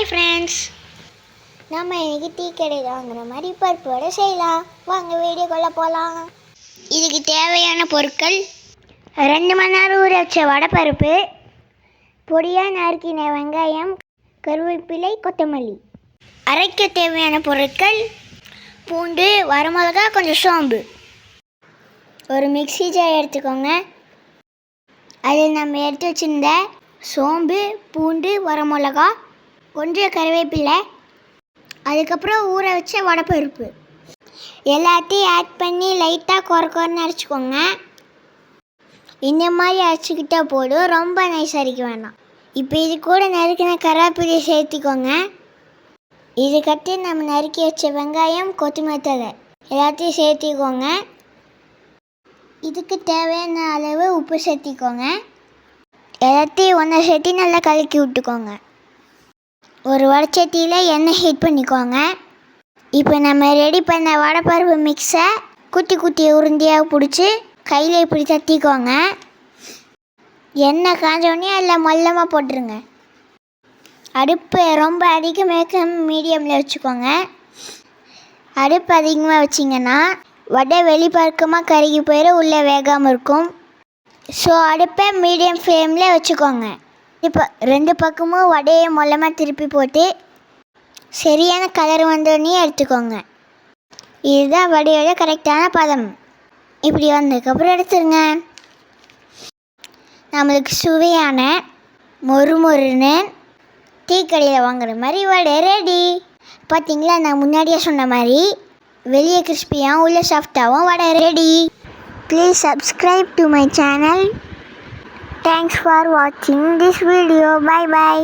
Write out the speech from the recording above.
Hi friends, நம்ம இன்றைக்கி tea கடையில் வாங்குற மாதிரி பருப்பு வடை செய்யலாம். வாங்க வீடியோக்குள்ளே போகலாம். இதுக்கு தேவையான பொருட்கள்: 2 மணி நேரம் ஊற வச்ச வடைப்பருப்பு, பொடியாக நறுக்கின வெங்காயம், கருவேப்பிலை, கொத்தமல்லி. அரைக்க தேவையான பொருட்கள்: பூண்டு, வரமிளகா, கொஞ்சம் சோம்பு. ஒரு மிக்ஸி ஜார் எடுத்துக்கோங்க. அதில் நம்ம எடுத்து வச்சுருந்த சோம்பு, பூண்டு, வரமிளகா, கொஞ்சம் கருவேப்பிலை, அதுக்கப்புறம் ஊற வச்ச வடைப்பருப்பு எல்லாத்தையும் ஆட் பண்ணி லைட்டாக கொரன்னு அரைச்சிக்கோங்க. இந்த மாதிரி அரைச்சிக்கிட்டால் போதும், ரொம்ப நைஸ் அரைக்க வேண்டாம். இப்போ இது கூட நறுக்கின கருவேப்பிலையை சேர்த்திக்கோங்க. இதுக்கடுத்து நம்ம நறுக்கி வச்ச வெங்காயம், கொத்தமல்லி தழை எல்லாத்தையும் சேர்த்திக்கோங்க. இதுக்கு தேவையான அளவு உப்பு சேர்த்திக்கோங்க. எல்லாத்தையும் ஒன்றா சேர்த்து நல்லா கலக்கி விட்டுக்கோங்க. ஒரு வடைச்சட்டியில் எண்ணெய் ஹீட் பண்ணிக்கோங்க. இப்போ நம்ம ரெடி பண்ண வடைப்பருப்பு மிக்ஸை குட்டி குட்டி உருண்டையாக பிடிச்சி கையில் இப்படி தட்டிக்கோங்க. எண்ணெய் காஞ்சோடனே அதில் மொல்லமாக போட்டுருங்க. அடுப்பு ரொம்ப அதிகமாக மீடியமில் வச்சுக்கோங்க. அடுப்பு அதிகமாக வச்சிங்கன்னா வடை வெளிப்பக்கமாக கருகி போயிட உள்ளே வேகாமல் இருக்கும். ஸோ அடுப்பை மீடியம் ஃப்ளேமில் வச்சுக்கோங்க. இப்போ 2 பக்கமும் வடையை மொல்லமாக திருப்பி போட்டு சரியான கலர் வந்தோடனே எடுத்துக்கோங்க. இதுதான் வடையோட கரெக்டான பதம். இப்படி வந்ததுக்கப்புறம் எடுத்துருங்க. நம்மளுக்கு சுவையான மொறுமொறுன்னு டீ கடையில் வாங்குற மாதிரி வடை ரெடி. பார்த்தீங்களா, நான் முன்னாடியே சொன்ன மாதிரி வெளியே கிறிஸ்பியாகவும் உள்ள சாஃப்டாகவும் வடை ready. Please subscribe to my channel. Thanks for watching this video. Bye bye.